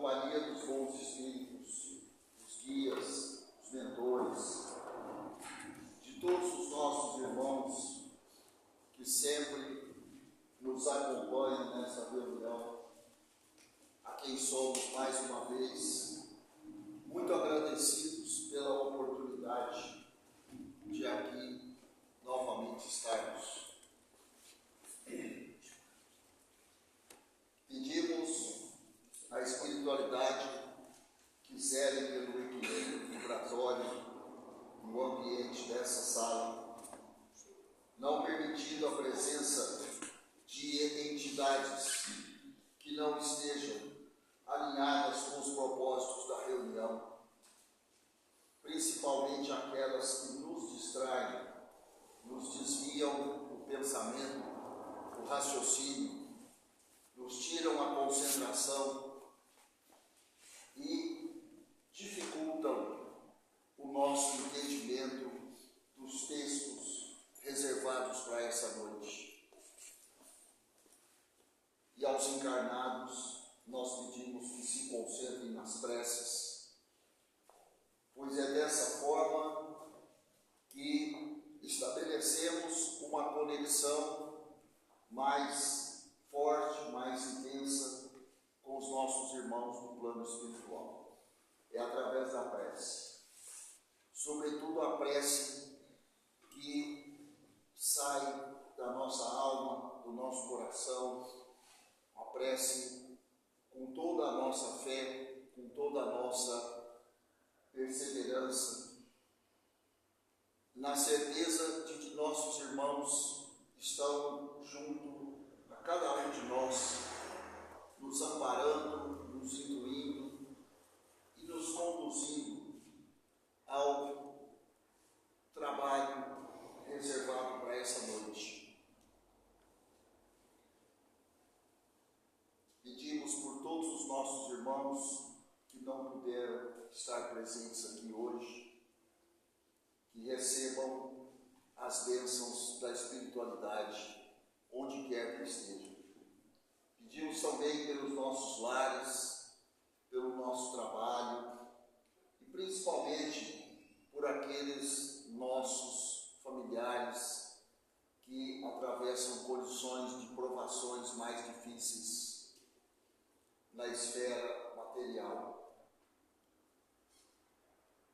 companhia dos bons espíritos, dos guias, dos mentores, de todos os nossos irmãos que sempre nos acompanham nessa reunião, a quem somos mais uma vez muito agradecidos pela oportunidade de aqui novamente estarmos. Pedimos à espiritualidade que zele pelo equilíbrio vibratório no ambiente dessa sala, não permitindo a presença de entidades que não estejam alinhadas com os propósitos da reunião, principalmente aquelas que nos distraem, nos desviam o pensamento, o raciocínio, nos tiram a concentração e dificultam o nosso entendimento dos textos reservados para essa noite. E aos encarnados, nós pedimos que se concentrem nas preces, pois é dessa forma que estabelecemos uma conexão mais forte, mais intensa com os nossos irmãos no plano espiritual. É através da prece, sobretudo a prece que sai da nossa alma, do nosso coração, a prece com toda a nossa fé, com toda a nossa perseverança, na certeza de que nossos irmãos estão junto a cada um de nós, nos amparando, nos intuindo e nos conduzindo ao trabalho reservado para essa noite. Pedimos por todos os nossos irmãos que não puderam estar presentes aqui hoje, que recebam as bênçãos da espiritualidade, onde quer que estejam. Pedimos também pelos nossos lares, pelo nosso trabalho e principalmente por aqueles nossos familiares que atravessam condições de provações mais difíceis na esfera material.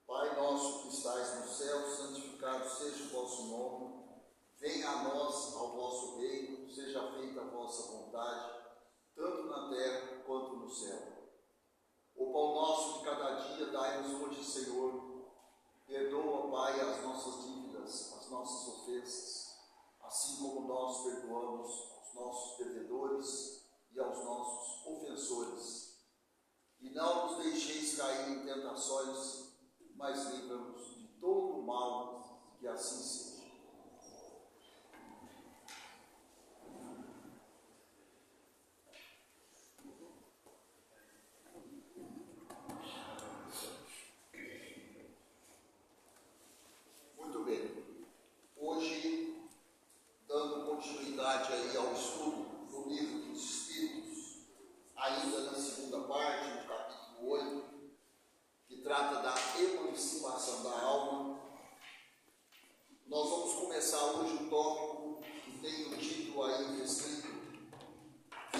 Pai nosso que estais no céu, santificado seja o vosso nome, venha a nós ao vosso reino, seja feita a vossa vontade, tanto na terra quanto no céu. O pão nosso de cada dia dai-nos hoje, Senhor. Perdoa, Pai, as nossas dívidas, as nossas ofensas, assim como nós perdoamos aos nossos devedores e aos nossos ofensores. E não nos deixeis cair em tentações, mas livra-nos de todo o mal, que assim seja. Muito bem. Hoje, dando continuidade aí ao estudo do livro dos Espíritos, ainda na segunda parte, no capítulo 8, que trata da emancipação da alma, nós vamos começar hoje o tópico que tem o título aí escrito: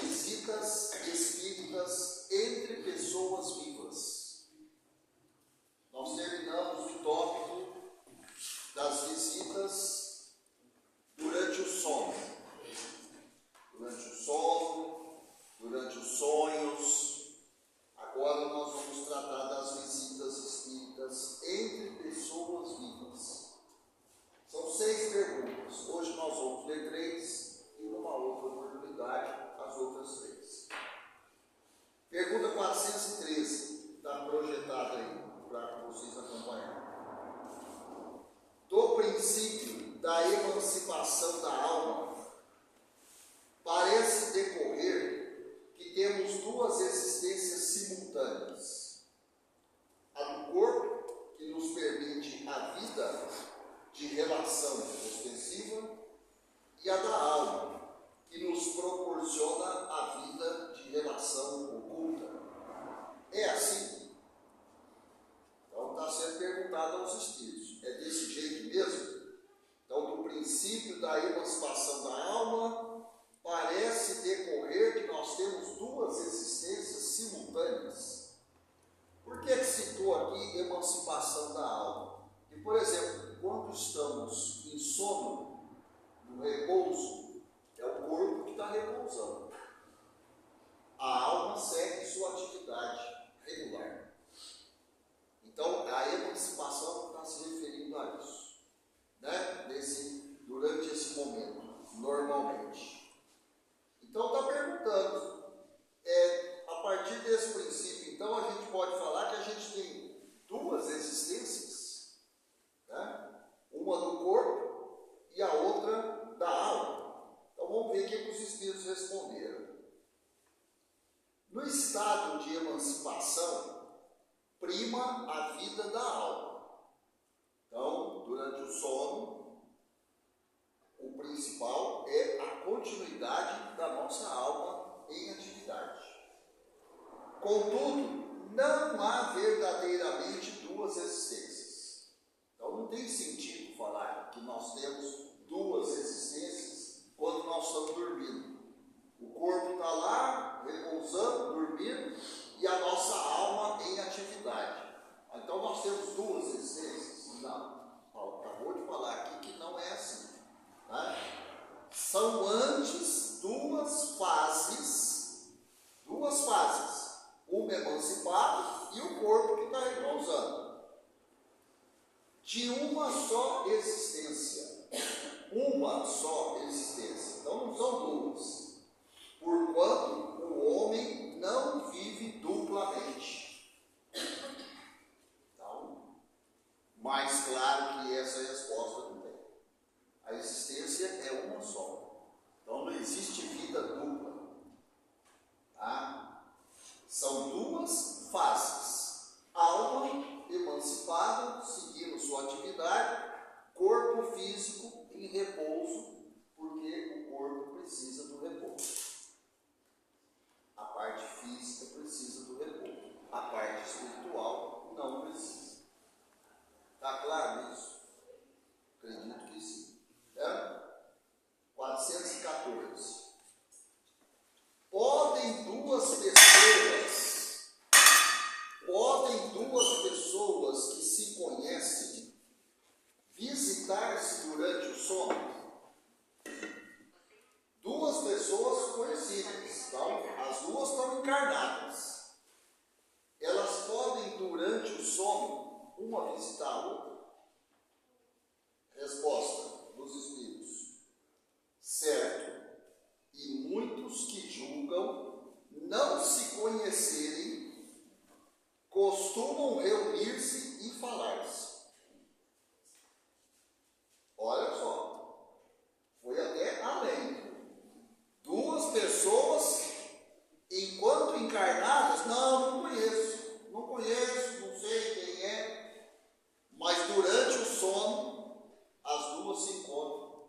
Visitas Espíritas entre Pessoas Vivas. Nós terminamos o tópico das visitas durante o sono. Durante os sonhos. Agora nós vamos tratar das visitas espíritas entre pessoas vivas. São 6 perguntas. Hoje nós vamos ler 3 e numa outra oportunidade as outras 3. Pergunta 413, está projetada aí para vocês acompanharem. Do princípio da emancipação da alma, parece decorrer que temos 2 existências simultâneas: a do corpo, que nos permite a vida de relação ostensiva, e a da alma, que nos proporciona a vida de relação oculta. repousando. A alma segue sua atividade regular. Então, a emancipação está se referindo a isso, né? Durante esse momento, normalmente. Então, está perguntando, a partir desse princípio, então, a gente pode falar que a gente tem duas existências, né? Uma do corpo e a outra da alma. Então, vamos ver o que os espíritos responderam. No estado de emancipação, prima a vida da alma. Então, durante o sono, o principal é a continuidade da nossa alma em atividade. Contudo, não há verdadeiramente duas existências. Então, não tem sentido falar que nós temos duas existências quando nós estamos dormindo. O corpo está lá, repousando, dormindo, e a nossa alma em atividade. Então nós temos duas existências? Não. Paulo acabou de falar aqui que não é assim. Né? São antes duas fases. Uma emancipada e o corpo que está repousando. De uma só existência. Então não são duas. Porquanto o homem não vive duplamente. Então, mais claro que essa resposta não tem. A existência é uma só. Então não existe vida dupla. Tá? São duas fases. Alma emancipada, seguindo sua atividade, corpo físico em repouso, porque o corpo precisa do repouso. A parte física precisa do repouso. A parte espiritual não precisa. Está claro isso? Acredito que sim. 414. Podem duas pessoas que se conhecem visitar-se durante o sono? Duas pessoas conhecidas, então as duas estão encarnadas. Elas podem, durante o sono, uma visitar a outra? Resposta dos espíritos: certo. E muitos que julgam não se conhecerem costumam reunir-se e falar-se. Olha só, foi até além. Duas pessoas, enquanto encarnadas, não conheço, não sei quem é, mas durante o sono, as duas se encontram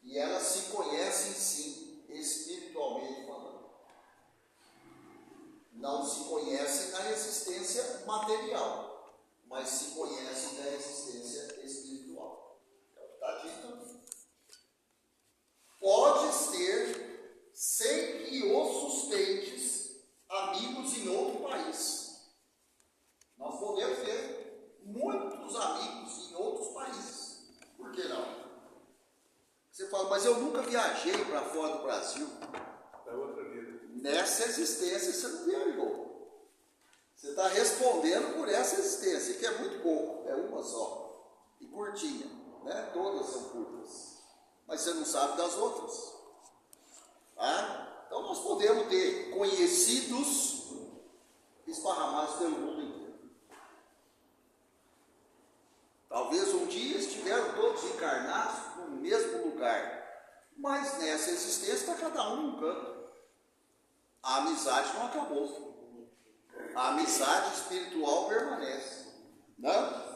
e elas se conhecem sim, espiritualmente falando. Não se conhecem na existência material, mas se conhecem na existência espiritual. Está dito. Podes ter, sem que o suspeites, amigos em outro país. Nós podemos ter muitos amigos em outros países. Por que não? Você fala, mas eu nunca viajei para fora do Brasil. É outra vida. Nessa existência você não viajou. Você está respondendo por essa existência, que é muito pouco, é uma só. E curtinha, né? Todas são curtas. Mas você não sabe das outras. Tá? Então nós podemos ter conhecidos esparramados pelo mundo inteiro. Talvez um dia estiveram todos encarnados no mesmo lugar, mas nessa existência está cada um num canto. A amizade não acabou. A amizade espiritual permanece. Não?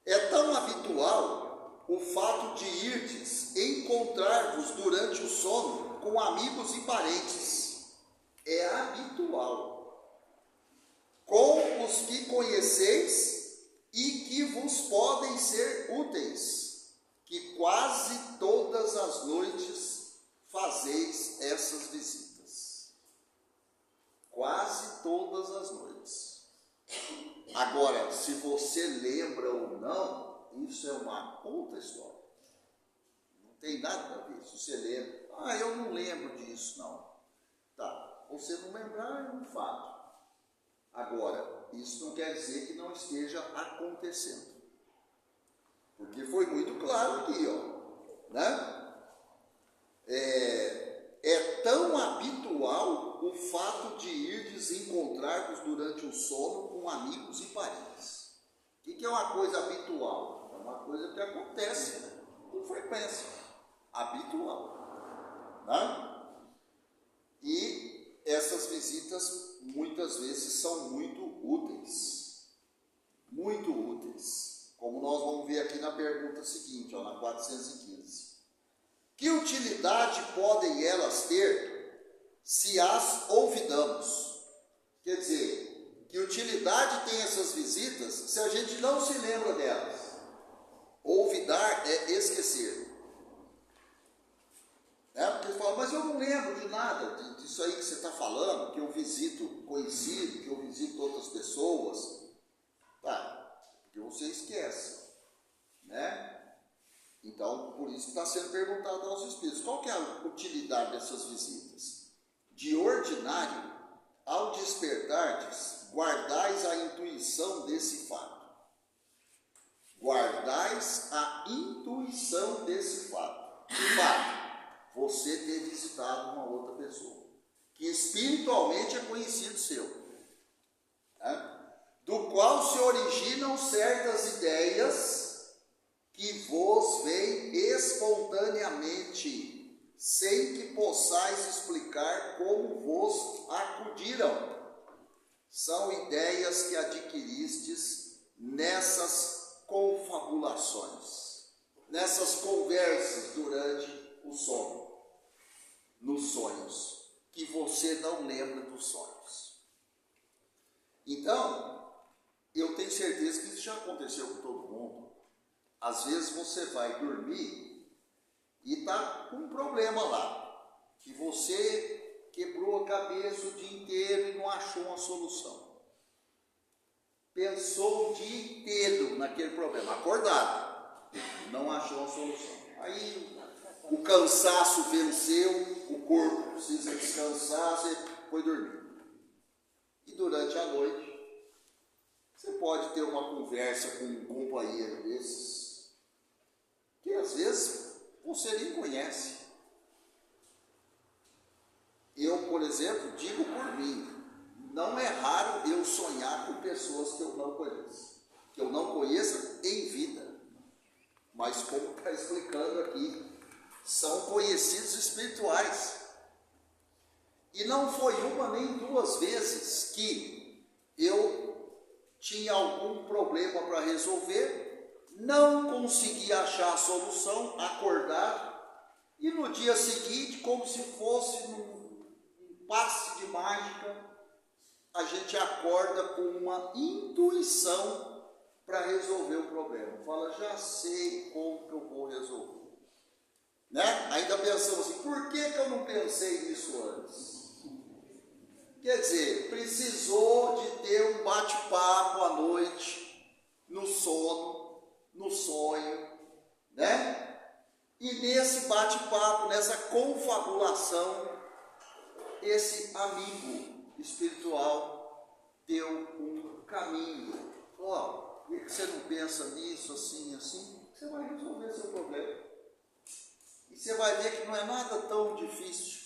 É tão habitual o fato de irdes encontrar-vos durante o sono com amigos e parentes. É habitual. Com os que conheceis e que vos podem ser úteis, que quase todas as noites fazeis essas visitas. Quase todas as noites. Agora, se você lembra ou não, isso é uma outra história. Não tem nada a ver. Se você lembra, eu não lembro Você não lembrar é um fato. Agora, isso não quer dizer que não esteja acontecendo. Porque foi muito claro aqui, ó, né? É tão habitual o fato de irdes encontrar-vos durante o sono com amigos e parentes. O que é uma coisa habitual? É uma coisa que acontece com frequência. Habitual. Né? E essas visitas muitas vezes são muito úteis. Muito úteis. Como nós vamos ver aqui na pergunta seguinte, ó, na 415. Que utilidade podem elas ter se as olvidamos? Quer dizer, que utilidade tem essas visitas se a gente não se lembra delas? Olvidar é esquecer. Porque você fala, mas eu não lembro de nada disso aí que você está falando, que eu visito conhecido, que eu visito outras pessoas. Tá, porque você esquece, né? Então, por isso que está sendo perguntado aos Espíritos, qual que é a utilidade dessas visitas? De ordinário, ao despertardes, guardais a intuição desse fato. Guardais a intuição desse fato. Que fato? Você ter visitado uma outra pessoa, que espiritualmente é conhecido seu, né? Do qual se originam certas ideias que vos vêm espontaneamente, sem que possais explicar como vos acudiram. São ideias que adquiristes nessas confabulações, nessas conversas durante o sono, nos sonhos, que você não lembra dos sonhos. Então, eu tenho certeza que isso já aconteceu com todo mundo. Às vezes você vai dormir e está com um problema lá, que você quebrou a cabeça o dia inteiro e não achou uma solução. Pensou o dia inteiro naquele problema, acordado, não achou uma solução. Aí o cansaço venceu, o corpo precisa descansar, você foi dormir. E durante a noite, você pode ter uma conversa com um companheiro desses, que às vezes você nem conhece. Eu, por exemplo, digo por mim, não é raro eu sonhar com pessoas que eu não conheço, que eu não conheça em vida, mas como está explicando aqui, são conhecidos espirituais. E não foi uma nem duas vezes que eu tinha algum problema para resolver, não consegui achar a solução, acordar, e no dia seguinte, como se fosse num passe de mágica, a gente acorda com uma intuição para resolver o problema. Fala, já sei como que eu vou resolver. Né? Ainda pensamos assim, por que eu não pensei nisso antes? Quer dizer, precisou de ter um bate-papo à noite, no sono, no sonho, né? E nesse bate-papo, nessa confabulação, esse amigo espiritual deu um caminho. Ó, por que você não pensa nisso, assim, assim? Você vai resolver seu problema. E você vai ver que não é nada tão difícil.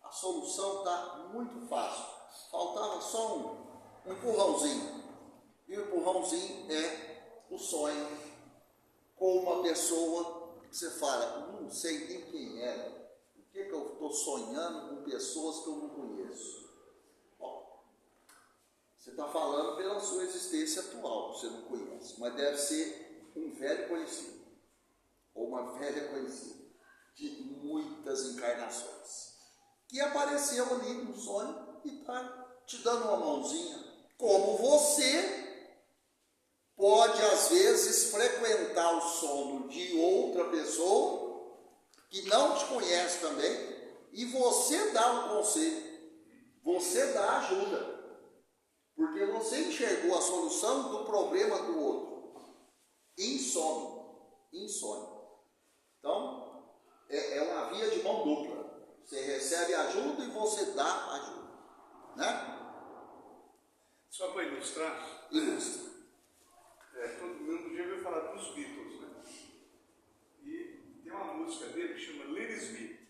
A solução está muito fácil. Faltava só um empurrãozinho. E o empurrãozinho é o sonho com uma pessoa que você fala, não sei nem quem é. Por que eu estou sonhando com pessoas que eu não conheço? Bom, você está falando pela sua existência atual, você não conhece, mas deve ser um velho conhecido, ou uma velha conhecida, de muitas encarnações, que apareceu ali no sonho e está te dando uma mãozinha, como você pode às vezes frequentar o sono de outra pessoa que não te conhece também, e você dá um conselho, você dá ajuda, porque você enxergou a solução do problema do outro, insônia. Então, é uma via de mão dupla. Você recebe ajuda e você dá ajuda. né? Só para ilustrar, Ilustra. todo mundo já ouviu falar dos Beatles, né? E tem uma música dele que chama Let It Be.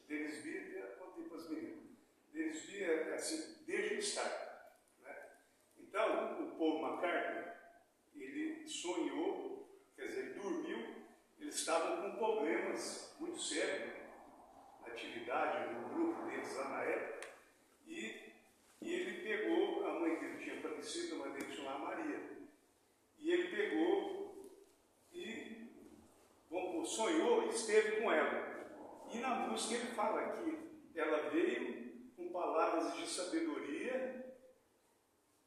Let It Be, eu contei para as meninas. Let It Be é assim, deixa estar, né? Então, o Paul McCartney, ele sonhou, quer dizer, ele dormiu, eles estavam com problemas muito sérios na atividade, no grupo deles lá na época, e ele pegou, a mãe dele tinha falecido, a mãe dele chamava Maria, e ele pegou e sonhou e esteve com ela. E na música ele fala que ela veio com palavras de sabedoria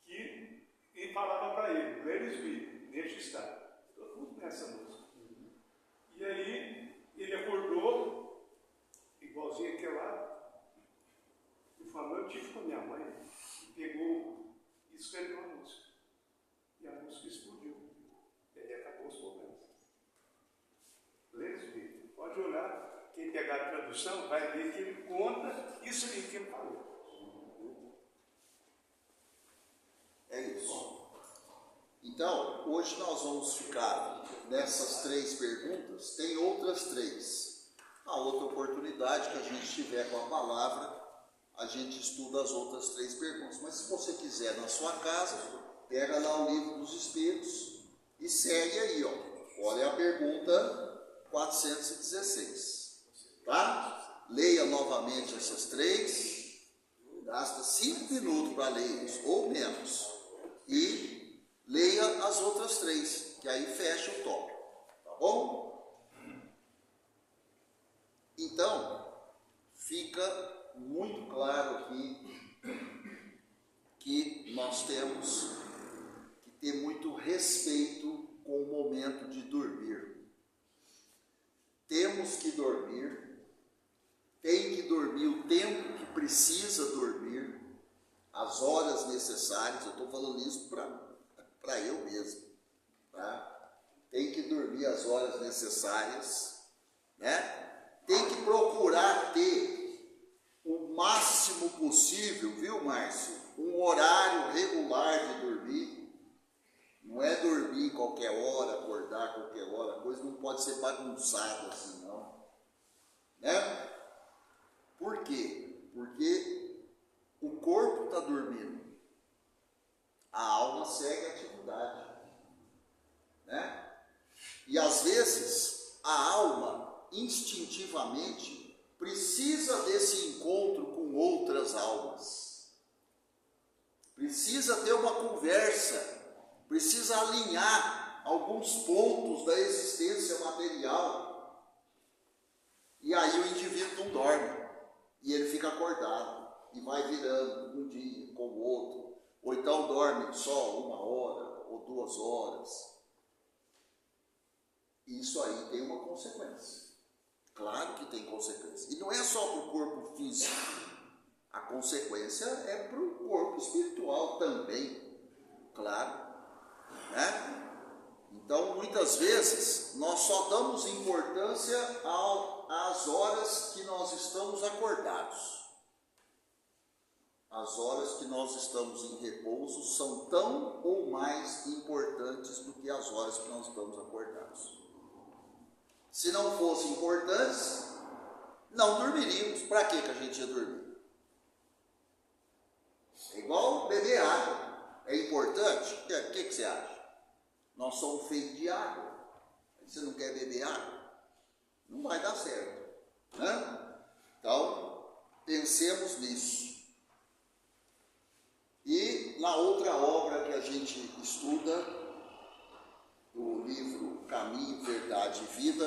e falava para ele, let it be, deixa estar. Todo mundo nessa música. E aí ele acordou, igualzinho aquela, e falou, eu tive com minha mãe, e pegou e escreveu a música. E a música explodiu. E aí acabou os problemas. Let it be. Pode olhar, quem pegar a tradução vai ver que ele conta isso ali que ele falou. É isso. Então, hoje nós vamos ficar nessas 3 perguntas. Tem outras 3. A outra oportunidade que a gente tiver com a palavra, a gente estuda as outras 3 perguntas. Mas se você quiser na sua casa, pega lá o livro dos Espíritos e segue aí, ó. Olha a pergunta 416. Tá? Leia novamente essas 3. Gasta 5 minutos para ler, ou menos. E leia as outras 3, que aí fecha o tópico. Tá bom? Então, fica muito claro aqui que nós temos que ter muito respeito com o momento de dormir. Temos que dormir, tem que dormir o tempo que precisa dormir, as horas necessárias. Eu estou falando isso para eu mesmo, tá? Tem que dormir as horas necessárias, né? Tem que procurar ter o máximo possível, viu, Márcio? Um horário regular de dormir. Não é dormir qualquer hora, acordar qualquer hora, a coisa não pode ser bagunçada assim, não. Né? Por quê? Porque o corpo está dormindo, a alma segue a atividade, né? E às vezes a alma instintivamente precisa desse encontro com outras almas, precisa ter uma conversa, precisa alinhar alguns pontos da existência material, e aí o indivíduo não dorme, e ele fica acordado, e vai virando um dia com o outro, ou então dorme só 1 hora ou 2 horas. Isso aí tem uma consequência. Claro que tem consequência. E não é só para o corpo físico. A consequência é para o corpo espiritual também. Claro. Né? Então, muitas vezes, nós só damos importância às horas que nós estamos acordados. As horas que nós estamos em repouso são tão ou mais importantes do que as horas que nós estamos acordados. Se não fossem importantes, não dormiríamos. Para que a gente ia dormir? É igual beber água. É importante? O que você acha? Nós somos feitos de água. Você não quer beber água? Não vai dar certo. Né? Então, pensemos nisso. E na outra obra que a gente estuda, do livro Caminho, Verdade e Vida,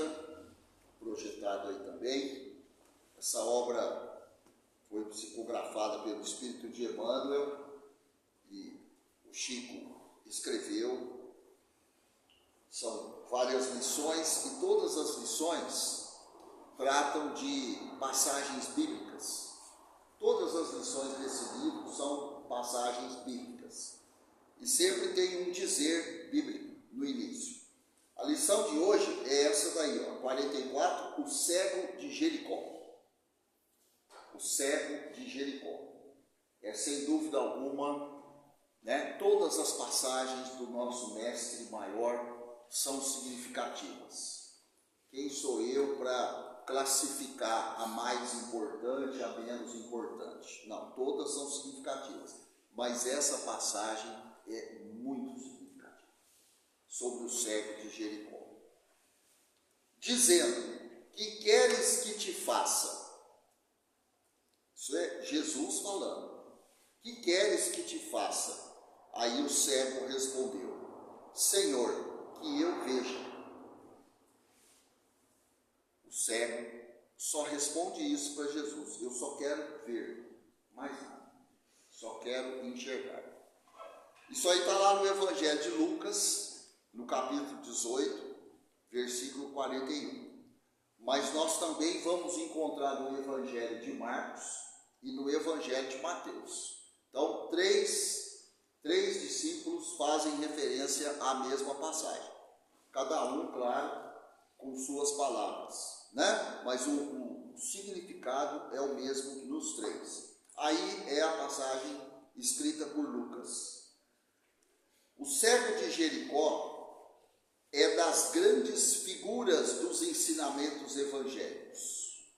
projetado aí também, essa obra foi psicografada pelo Espírito de Emmanuel, e o Chico escreveu. São várias lições, e todas as lições tratam de passagens bíblicas. Todas as lições desse livro são passagens bíblicas. E sempre tem um dizer bíblico no início. A lição de hoje é essa daí, ó, 44, o cego de Jericó. O cego de Jericó. sem dúvida alguma, né, todas as passagens do nosso mestre maior são significativas. Quem sou eu para classificar a mais importante, a menos importante? Não, todas são significativas, mas essa passagem é muito significativa, sobre o cego de Jericó. Dizendo, que queres que te faça? Isso é Jesus falando. Que queres que te faça? Aí o cego respondeu, Senhor, que eu veja. O cego só responde isso para Jesus. Eu só quero ver, mais nada. Só quero enxergar. Isso aí está lá no Evangelho de Lucas, no capítulo 18, versículo 41. Mas nós também vamos encontrar no Evangelho de Marcos e no Evangelho de Mateus. Então, três discípulos fazem referência à mesma passagem. Cada um, claro, com suas palavras, né? Mas o significado é o mesmo nos três. Aí é a passagem escrita por Lucas. O cego de Jericó é das grandes figuras dos ensinamentos evangélicos.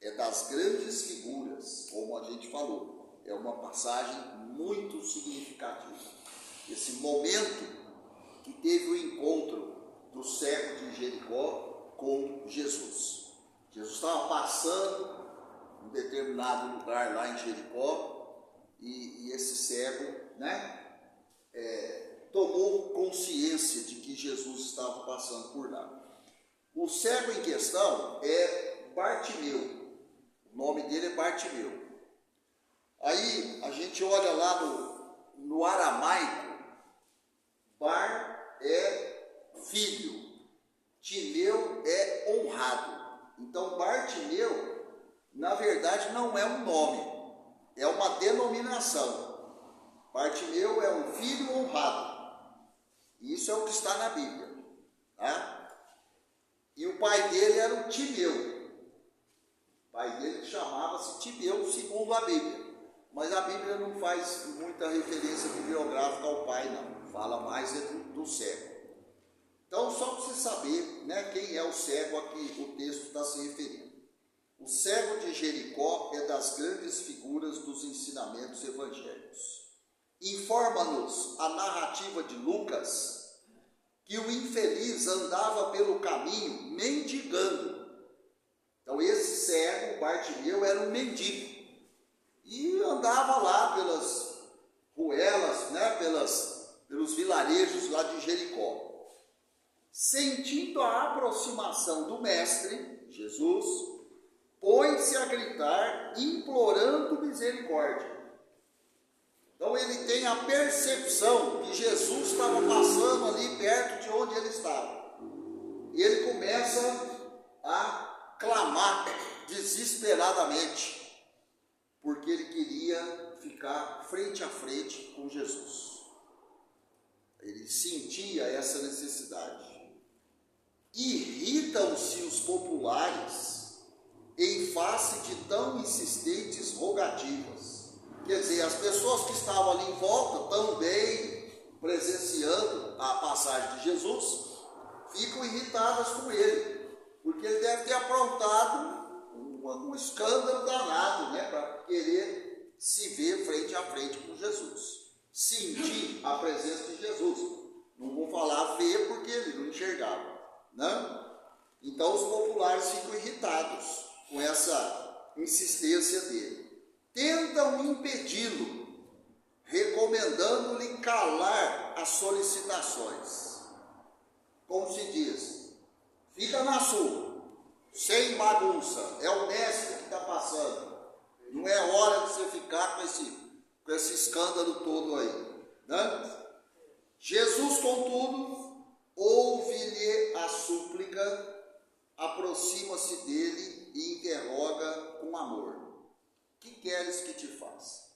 É das grandes figuras, como a gente falou. É uma passagem muito significativa. Esse momento que teve o encontro do cego de Jericó com Jesus. Jesus estava passando em um determinado lugar lá em Jericó e esse cego, né, tomou consciência de que Jesus estava passando por lá. O cego em questão é Bartimeu. O nome dele é Bartimeu. Aí a gente olha lá no aramaico, Bar é filho, Timeu é honrado. Então Bartimeu, na verdade, não é um nome, é uma denominação. Bartimeu é um filho honrado. Isso é o que está na Bíblia. Tá? E o pai dele era o Timeu. O pai dele chamava-se Timeu, segundo a Bíblia. Mas a Bíblia não faz muita referência bibliográfica ao pai, não. Fala mais do cego. Então, só para você saber, né, quem é o cego a que o texto está se referindo. O cego de Jericó é das grandes figuras dos ensinamentos evangélicos. Informa-nos a narrativa de Lucas que o infeliz andava pelo caminho mendigando. Então esse cego, Bartimeu, era um mendigo e andava lá pelas ruelas, né, pelos vilarejos lá de Jericó. Sentindo a aproximação do mestre, Jesus, põe-se a gritar, implorando misericórdia. Então ele tem a percepção que Jesus estava passando ali perto de onde ele estava. E ele começa a clamar desesperadamente, porque ele queria ficar frente a frente com Jesus. Ele sentia essa necessidade. Irritam-se os populares em face de tão insistentes rogativas. Quer dizer, as pessoas que estavam ali em volta, também presenciando a passagem de Jesus, ficam irritadas com ele, porque ele deve ter aprontado um escândalo danado, né, para querer se ver frente a frente com Jesus, sentir a presença de Jesus. Não vou falar ver porque ele não enxergava, né? Então os populares ficam irritados com essa insistência dele. Tentam impedi-lo, recomendando-lhe calar as solicitações. Como se diz, fica na sua, sem bagunça, é o mestre que está passando. Não é hora de você ficar com esse escândalo todo aí, né? Jesus, contudo, ouve-lhe a súplica, aproxima-se dele e interroga com amor. Que queres que te faça?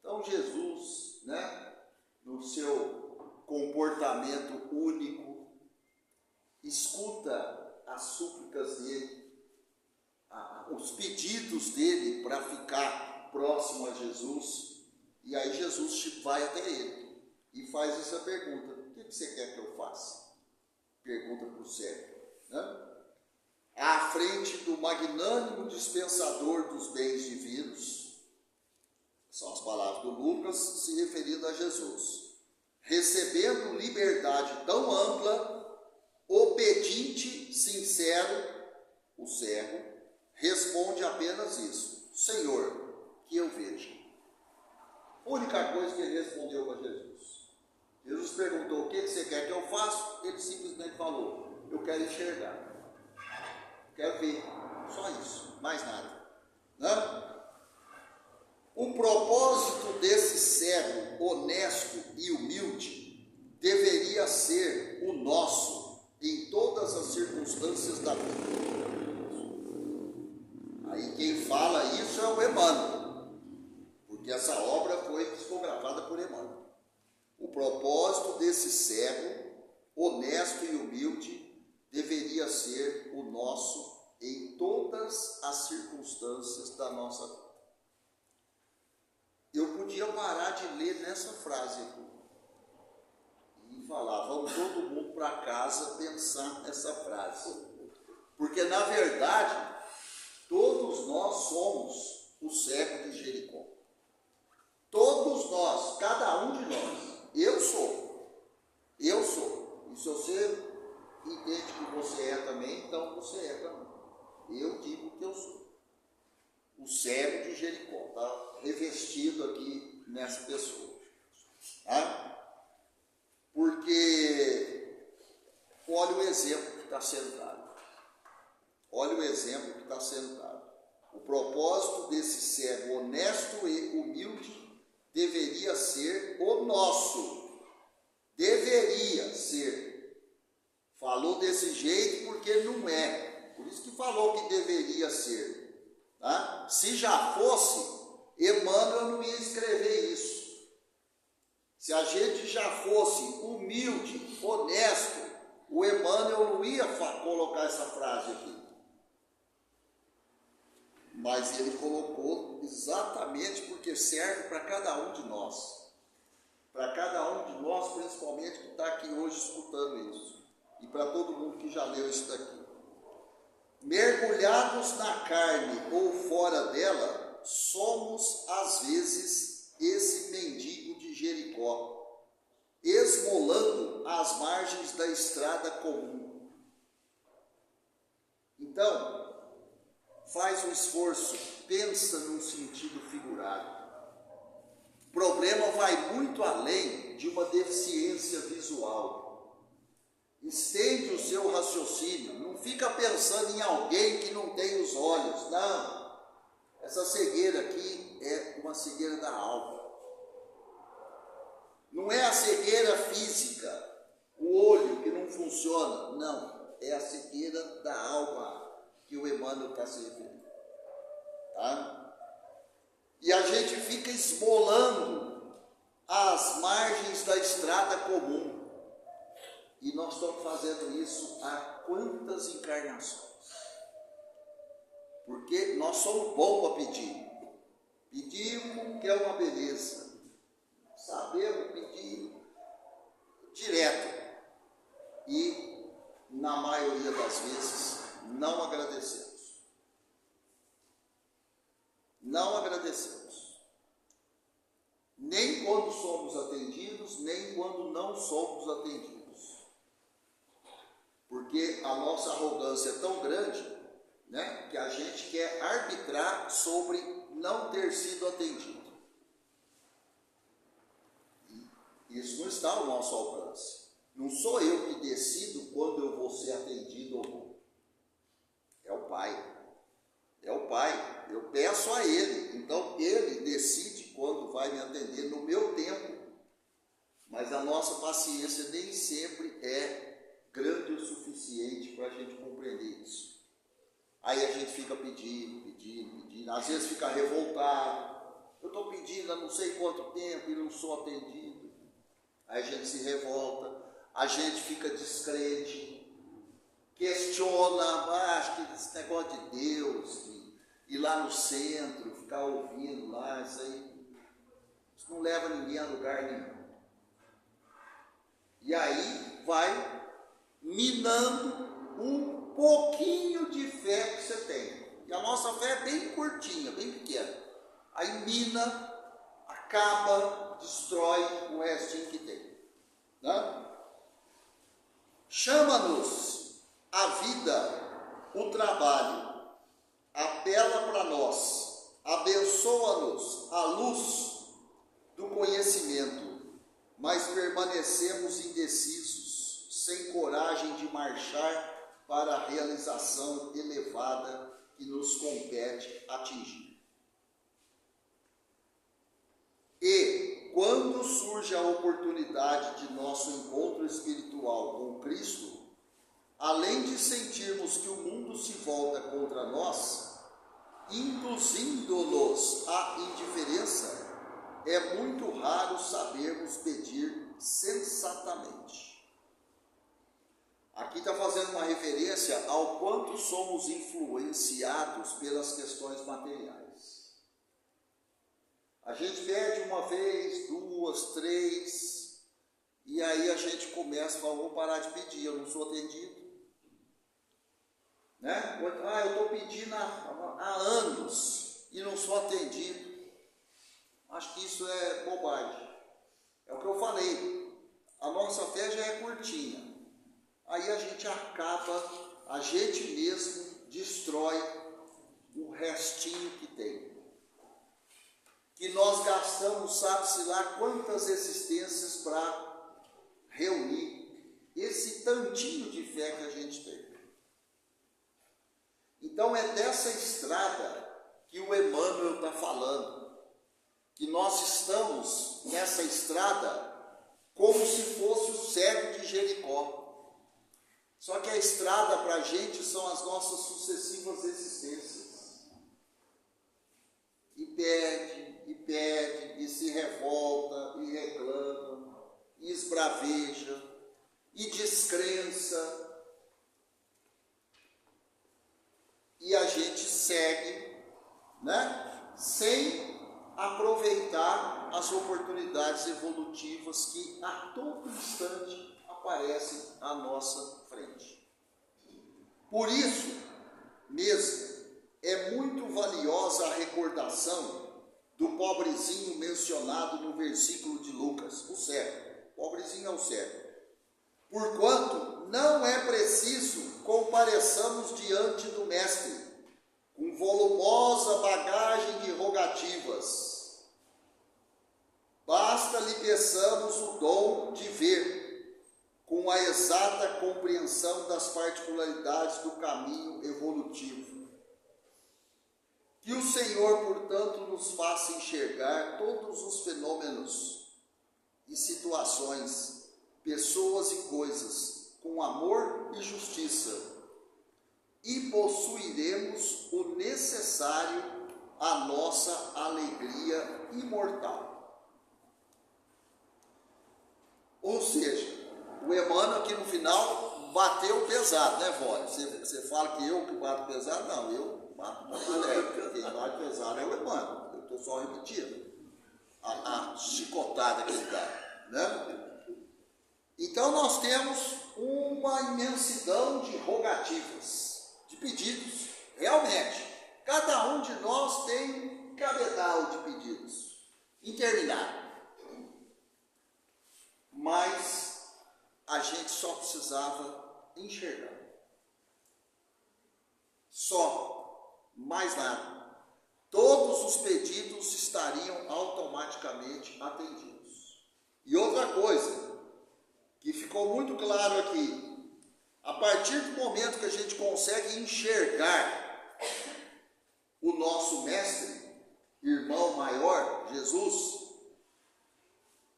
Então Jesus, né, no seu comportamento único, escuta as súplicas dele, os pedidos dele para ficar próximo a Jesus, e aí Jesus vai até ele e faz essa pergunta: o que você quer que eu faça? Pergunta para o cego, né? À frente do magnânimo dispensador dos bens divinos, são as palavras do Lucas se referindo a Jesus, recebendo liberdade tão ampla, o pedinte sincero, o cego, responde apenas isso: Senhor, que eu veja. A única coisa que ele respondeu para Jesus. Jesus perguntou: o que você quer que eu faça? Ele simplesmente falou: eu quero enxergar, quero ver, só isso, mais nada, né? O propósito desse cego honesto e humilde deveria ser o nosso em todas as circunstâncias da vida. Aí quem fala isso é o Emmanuel, porque essa obra foi psicografada por Emmanuel. O propósito desse cego honesto e humilde deveria ser o nosso em todas as circunstâncias da nossa vida. Eu podia parar de ler nessa frase aqui e falar: vamos todo mundo para casa pensar nessa frase, porque na verdade todos nós somos o cego de Jericó. Todos nós, cada um de nós. Eu sou. E se você entende que você é também, então você é também. Eu digo que eu sou o cego de Jericó, está revestido aqui nessa pessoa, tá? Porque olha o exemplo que está sendo dado. Olha o exemplo que está sendo dado. O propósito desse cego honesto e humilde deveria ser o nosso. Deveria ser. Falou desse jeito porque não é. Por isso que falou que deveria ser. Tá? Se já fosse, Emmanuel não ia escrever isso. Se a gente já fosse humilde, honesto, o Emmanuel não ia colocar essa frase aqui. Mas ele colocou exatamente porque serve para cada um de nós. Para cada um de nós, principalmente que está aqui hoje escutando isso. E para todo mundo que já leu isso daqui. Mergulhados na carne ou fora dela, somos às vezes esse mendigo de Jericó, esmolando as margens da estrada comum. Então, faz um esforço, pensa num sentido figurado. O problema vai muito além de uma deficiência visual. Estende o seu raciocínio, não fica pensando em alguém que não tem os olhos, não. Essa cegueira aqui é uma cegueira da alma. Não é a cegueira física, o olho que não funciona, não. É a cegueira da alma que o Emmanuel está se referindo. Tá? E a gente fica esmolando as margens da estrada comum. E nós estamos fazendo isso há quantas encarnações? Porque nós somos bons para pedir. Pedimos que é uma beleza. Sabemos pedir direto. E, na maioria das vezes, não agradecemos. Não agradecemos. Nem quando somos atendidos, nem quando não somos atendidos. Porque a nossa arrogância é tão grande, né, que a gente quer arbitrar sobre não ter sido atendido. E isso não está ao nosso alcance. Não sou eu que decido quando eu vou ser atendido ou não. É o Pai. É o Pai. Eu peço a Ele. Então, Ele decide quando vai me atender no meu tempo. Mas a nossa paciência nem sempre é grande o suficiente para a gente compreender isso. Aí a gente fica pedindo, às vezes fica revoltado. Eu estou pedindo há não sei quanto tempo e não sou atendido. Aí a gente se revolta, a gente fica descrente, questiona, acho que esse negócio de Deus, e lá lá no centro, ficar ouvindo lá, isso não leva ninguém a lugar nenhum. E aí vai minando um pouquinho de fé que você tem. E a nossa fé é bem curtinha, bem pequena. Aí mina, acaba, destrói o restinho que tem. Né? Chama-nos a vida, o trabalho, apela para nós, abençoa-nos a luz do conhecimento, mas permanecemos indecisos, sem coragem de marchar para a realização elevada que nos compete atingir. E, quando surge a oportunidade de nosso encontro espiritual com Cristo, além de sentirmos que o mundo se volta contra nós, induzindo-nos à indiferença, é muito raro sabermos pedir sensatamente. Aqui está fazendo uma referência ao quanto somos influenciados pelas questões materiais. A gente pede uma vez, duas, três, e aí a gente começa a falar, vou parar de pedir, eu não sou atendido. Né? Eu estou pedindo há anos e não sou atendido. Acho que isso é bobagem. É o que eu falei. A nossa fé já é curtinha. Aí a gente acaba, a gente mesmo destrói o restinho que tem. Que nós gastamos, sabe-se lá, quantas existências para reunir esse tantinho de fé que a gente tem. Então é dessa estrada que o Emmanuel está falando. Que nós estamos nessa estrada como se fosse o cego de Jericó. Só que a estrada para a gente são as nossas sucessivas existências. E pede, e se revolta, e reclama, e esbraveja, e descrença. E a gente segue, né? Sem aproveitar as oportunidades evolutivas que a todo instante aparecem à nossa frente. Por isso mesmo, é muito valiosa a recordação do pobrezinho mencionado no versículo de Lucas, o cego. Pobrezinho é o cego. Porquanto não é preciso compareçamos diante do Mestre com volumosa bagagem de rogativas. Basta lhe peçamos o dom de ver, com a exata compreensão das particularidades do caminho evolutivo. Que o Senhor, portanto, nos faça enxergar todos os fenômenos e situações, pessoas e coisas, com amor e justiça, e possuiremos o necessário à nossa alegria imortal. Ou seja, o Emmanuel aqui no final bateu pesado, né, Vória? Você fala que eu que bato pesado? Não, eu bato muito leve. Quem bate pesado é o Emmanuel. Eu estou só repetindo a chicotada que ele dá, né? Então nós temos uma imensidão de rogativas, de pedidos. Realmente, cada um de nós tem um cabedal de pedidos, interminável. Mas a gente só precisava enxergar. Só, mais nada. Todos os pedidos estariam automaticamente atendidos. E outra coisa, que ficou muito claro aqui, a partir do momento que a gente consegue enxergar o nosso mestre, irmão maior, Jesus,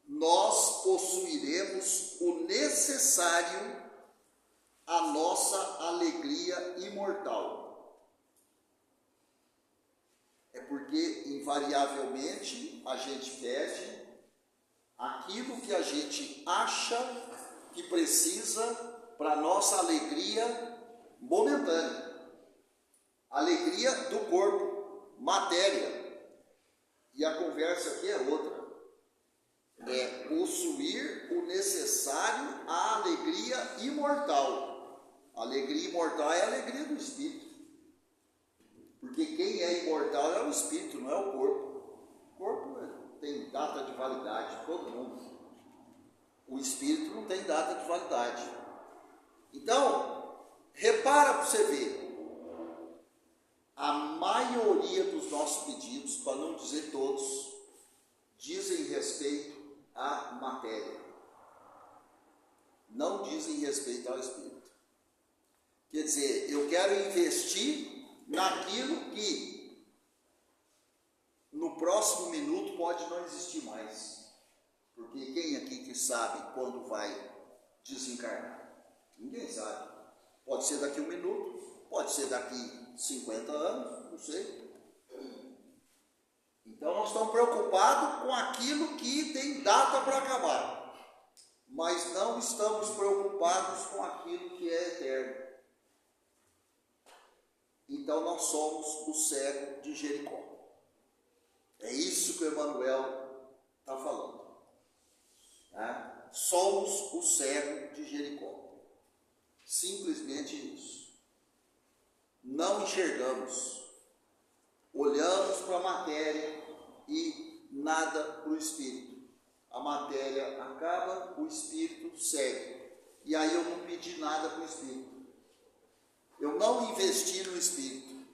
nós possuiremos o necessário à nossa alegria imortal. É porque, invariavelmente, a gente pede aquilo que a gente acha que precisa para a nossa alegria momentânea. Alegria do corpo. matéria. E a conversa aqui é outra. É possuir o necessário à alegria imortal. A alegria imortal é a alegria do Espírito. Porque quem é imortal é o Espírito, não é o corpo. O corpo tem data de validade, todo mundo. O Espírito não tem data de validade. Então, repara para você ver. A maioria dos nossos pedidos, para não dizer todos, dizem respeito à matéria. Não dizem respeito ao Espírito. Quer dizer, eu quero investir naquilo que no próximo minuto pode não existir mais. Porque quem aqui que sabe quando vai desencarnar? Ninguém sabe. Pode ser daqui 1 minuto, pode ser daqui 50 anos, não sei. Então nós estamos preocupados com aquilo que tem data para acabar, mas não estamos preocupados com aquilo que é eterno. Então nós somos o cego de Jericó. É isso que o Emmanuel está falando. Né? Somos o cego de Jericó. Simplesmente isso. Não enxergamos, olhamos para a matéria e nada para o Espírito. A matéria acaba, o Espírito segue. E aí eu não pedi nada para o Espírito. Eu não investi no Espírito.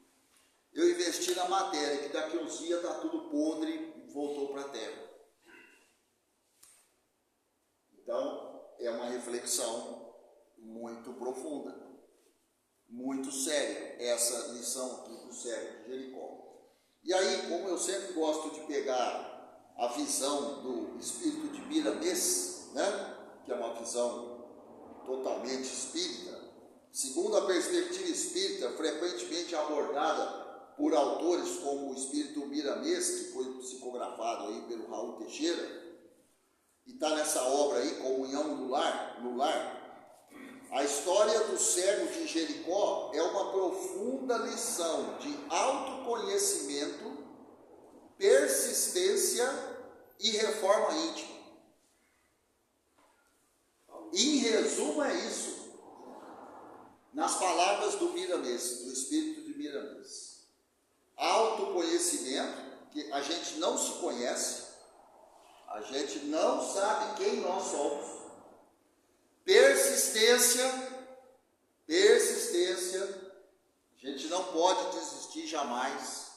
Eu investi na matéria, que daqui uns dias está tudo podre e voltou para a terra. Então, é uma reflexão muito profunda, muito séria, essa lição aqui do cego de Jericó. E aí, como eu sempre gosto de pegar a visão do espírito de Miramês, né, que é uma visão totalmente espírita, segundo a perspectiva espírita, frequentemente abordada por autores como o espírito Miramês, que foi psicografado aí pelo Raul Teixeira, e está nessa obra aí, Comunhão no Lar, a história do cego de Jericó é uma profunda lição de autoconhecimento, persistência e reforma íntima. Em resumo é isso, nas palavras do Miramês, do espírito de Miramês. Autoconhecimento, que a gente não se conhece, a gente não sabe quem nós somos. Persistência, a gente não pode desistir jamais.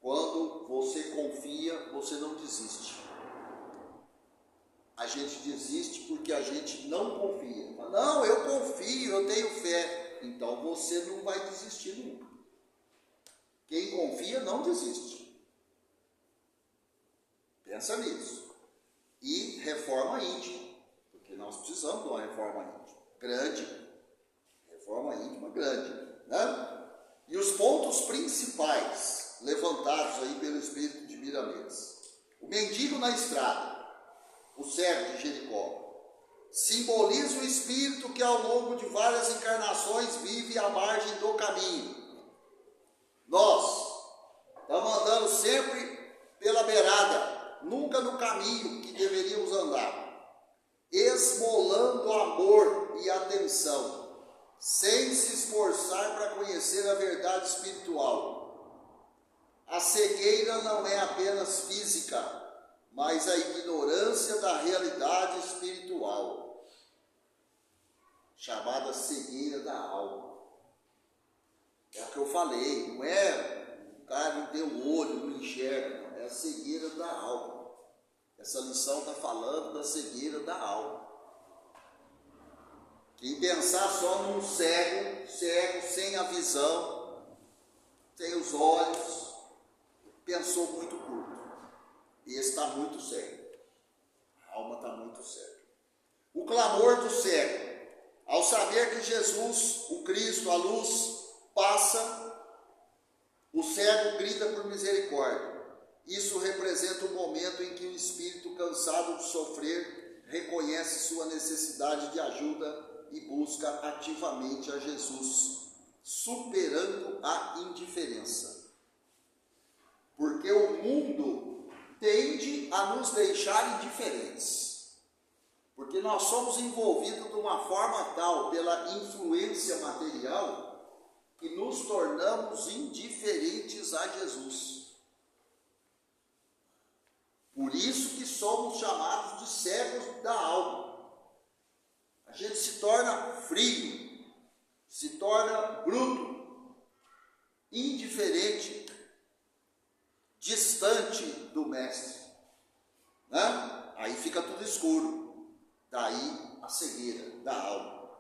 Quando você confia, você não desiste. A gente desiste porque a gente não confia. Não, eu confio, eu tenho fé. Então você não vai desistir nunca. Quem confia não desiste. Pensa nisso. E reforma íntima. Porque nós precisamos de uma reforma íntima grande, reforma íntima grande, né? E os pontos principais levantados aí pelo espírito de Miramês: o mendigo na estrada, o cego de Jericó, simboliza o espírito que ao longo de várias encarnações vive à margem do caminho. Nós estamos andando sempre pela beirada, nunca no caminho que deveríamos andar, esmolando amor e atenção, sem se esforçar para conhecer a verdade espiritual. A cegueira não é apenas física, mas a ignorância da realidade espiritual, chamada cegueira da alma. É o que eu falei, não é o cara não tem o olho, não enxerga, não, é a cegueira da alma. Essa lição está falando da cegueira da alma. Quem pensar só num cego, sem a visão, sem os olhos, pensou muito curto. E esse está muito cego. A alma está muito cega. O clamor do cego, ao saber que Jesus, o Cristo, a luz, passa, o cego grita por misericórdia. Isso representa o momento em que o espírito cansado de sofrer reconhece sua necessidade de ajuda e busca ativamente a Jesus, superando a indiferença. tende a nos deixar indiferentes, porque nós somos envolvidos de uma forma tal pela influência material que nos tornamos indiferentes a Jesus. Por isso que somos chamados de cegos da alma. A gente se torna frio, se torna bruto, indiferente, distante do mestre, né? Aí fica tudo escuro, daí a cegueira da alma.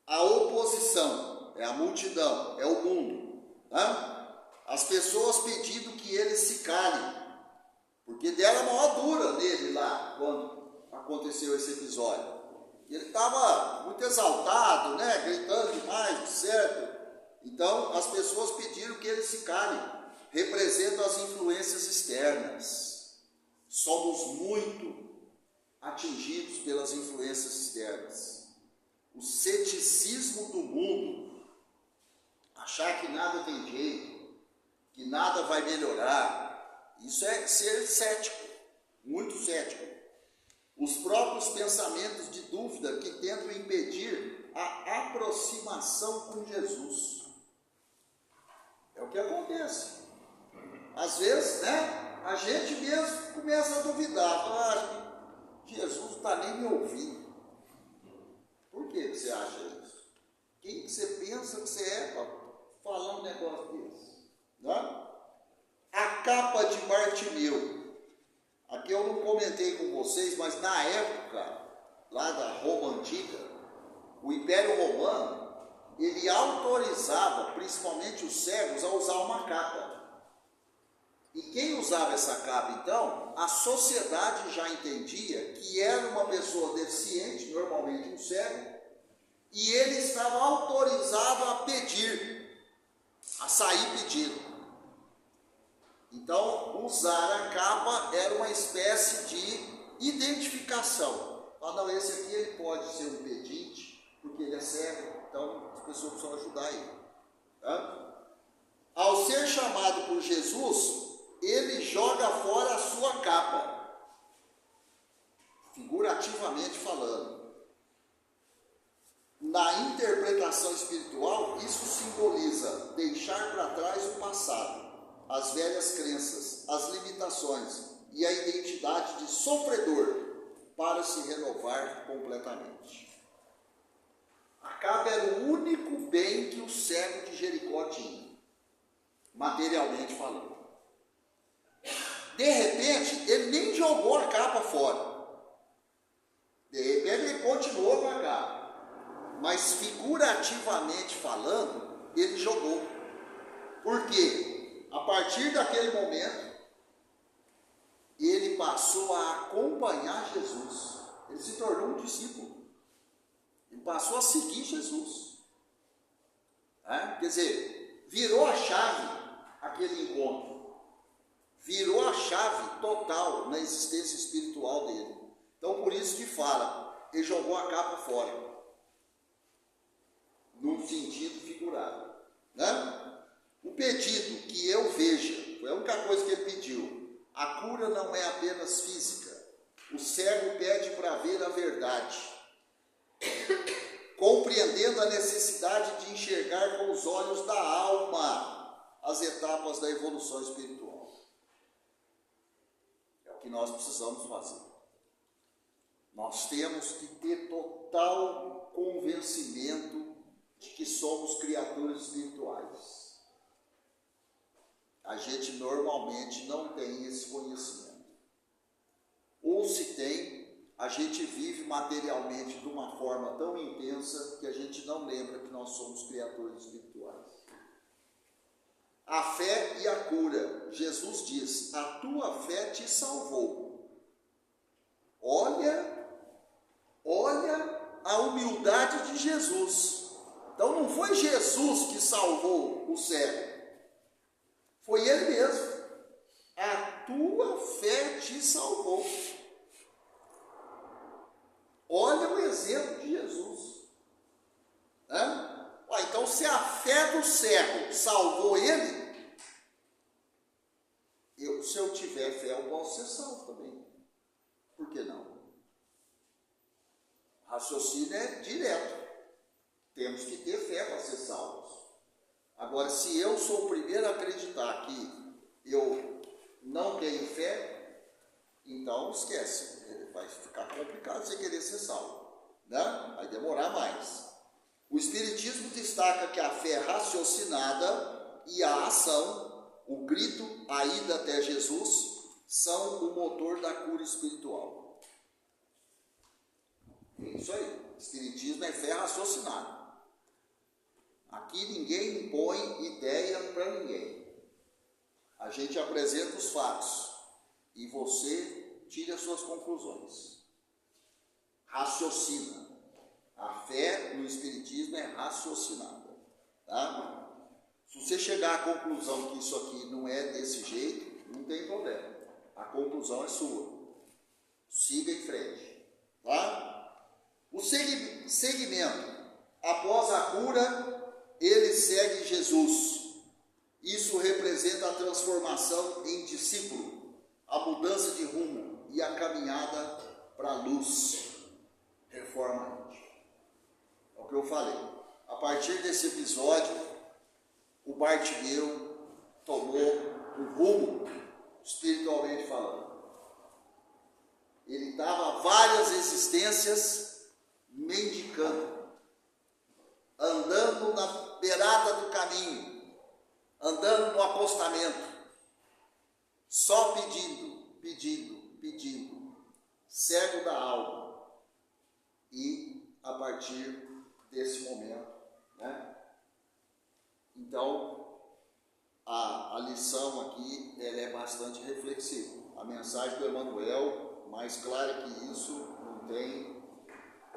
A oposição é a multidão, é o mundo, né? As pessoas pedindo que ele se cale, porque deram a maior dura nele lá, quando aconteceu esse episódio. Ele estava muito exaltado, né? Gritando demais, certo? Então, as pessoas pediram que ele se cale. Representam as influências externas. Somos muito atingidos pelas influências externas. O ceticismo do mundo, achar que nada tem jeito, que nada vai melhorar, isso é ser cético, muito cético. Os próprios pensamentos de dúvida que tentam impedir a aproximação com Jesus. É o que acontece. Às vezes, né, a gente mesmo começa a duvidar. Acho que Jesus não está nem me ouvindo. Por que você acha isso? Quem que você pensa que você é para falar um negócio desse? Né? A capa de Bartimeu. Aqui eu não comentei com vocês, mas na época, lá da Roma Antiga, o Império Romano, ele autorizava, principalmente os cegos, a usar uma capa. E quem usava essa capa, então, a sociedade já entendia que era uma pessoa deficiente, normalmente um cego, e ele estava autorizado a pedir, a sair pedindo. Então, usar a capa era uma espécie de identificação. Ah, não, esse aqui ele pode ser um pedinte, porque ele é cego, então as pessoas precisam ajudar ele. Tá? Ao ser chamado por Jesus, ele joga fora a sua capa, figurativamente falando. Na interpretação espiritual, isso simboliza deixar para trás o passado, as velhas crenças, as limitações e a identidade de sofredor para se renovar completamente. A capa era o único bem que o cego de Jericó tinha, materialmente falando. De repente, ele nem jogou a capa fora. De repente, ele continuou com a capa. Mas figurativamente falando, ele jogou. Por quê? A partir daquele momento, ele passou a acompanhar Jesus. Ele se tornou um discípulo. Ele passou a seguir Jesus. Quer dizer, virou a chave aquele encontro. Virou a chave total na existência espiritual dele. Então, por isso que fala, ele jogou a capa fora. Num sentido figurado. Né? O pedido que eu veja, foi a única coisa que ele pediu. A cura não é apenas física. O cego pede para ver a verdade. Compreendendo a necessidade de enxergar com os olhos da alma as etapas da evolução espiritual. É o que nós precisamos fazer. Nós temos que ter total convencimento de que somos criaturas espirituais. A gente normalmente não tem esse conhecimento. Ou se tem, a gente vive materialmente de uma forma tão intensa que a gente não lembra que nós somos criaturas espirituais. A fé e a cura. Jesus diz, a tua fé te salvou. Olha a humildade de Jesus. Então não foi Jesus que salvou o cego. Foi ele mesmo. A tua fé te salvou. Olha o exemplo de Jesus. Então, se a fé do cego salvou ele, se eu tiver fé, eu posso ser salvo também. Por que não? Raciocínio é direto. Temos que ter fé para ser salvos. Agora, se eu sou o primeiro a acreditar que eu não tenho fé, então esquece. Vai ficar complicado você querer ser salvo, né? Vai demorar mais. O Espiritismo destaca que a fé é raciocinada e a ação, o grito, a ida até Jesus, são o motor da cura espiritual. É isso aí. O Espiritismo é fé raciocinada. Aqui ninguém impõe ideia para ninguém. A gente apresenta os fatos e você tira as suas conclusões. Raciocina. A fé no Espiritismo é raciocinada. Tá? Se você chegar à conclusão que isso aqui não é desse jeito, não tem problema. A conclusão é sua. Siga em frente. Tá? O segmento. Após a cura, ele segue Jesus. Isso representa a transformação em discípulo, a mudança de rumo e a caminhada para a luz. Reforma íntima. É o que eu falei. A partir desse episódio, o Bartimeu tomou um rumo, espiritualmente falando. Ele estava várias existências mendicando, andando na beirada do caminho, andando no apostamento, só pedindo, cego da alma. E a partir desse momento, né? Então, a lição aqui ela é bastante reflexiva. A mensagem do Emmanuel, mais clara que isso, não tem.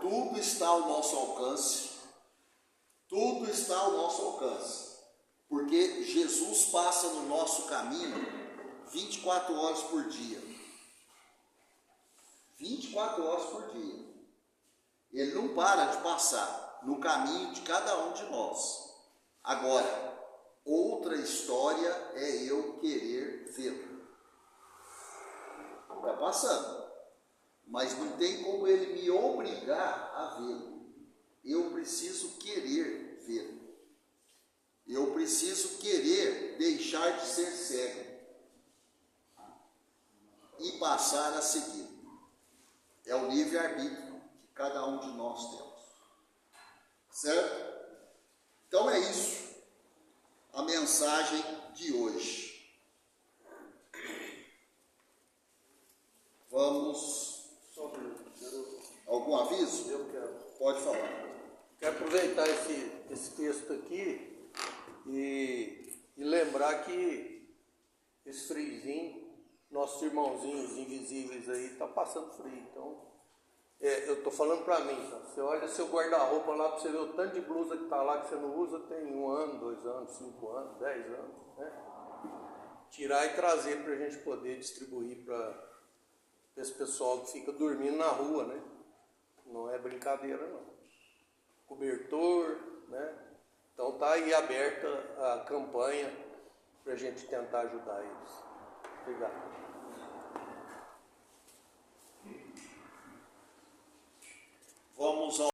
Tudo está ao nosso alcance. Tudo está ao nosso alcance. Porque Jesus passa no nosso caminho 24 horas por dia. 24 horas por dia. Ele não para de passar no caminho de cada um de nós. Agora, outra história é eu querer vê-lo. Está passando. Mas não tem como ele me obrigar a vê-lo. Eu preciso querer vê-lo. Eu preciso querer deixar de ser cego e passar a seguir. É o livre-arbítrio que cada um de nós temos. Certo? Então é isso. A mensagem de hoje. Vamos. Algum aviso? Eu quero. Pode falar. Quero aproveitar esse texto aqui e lembrar que esse friozinho, nossos irmãozinhos invisíveis aí, está passando frio. Então, eu estou falando para mim, tá? Você olha seu guarda-roupa lá para você ver o tanto de blusa que está lá que você não usa, tem 1 ano, 2 anos, 5 anos, 10 anos, né? Tirar e trazer para a gente poder distribuir para esse pessoal que fica dormindo na rua, né? Não é brincadeira, não. Cobertor, né? Então tá aí aberta a campanha para a gente tentar ajudar eles. Obrigado. Vamos ao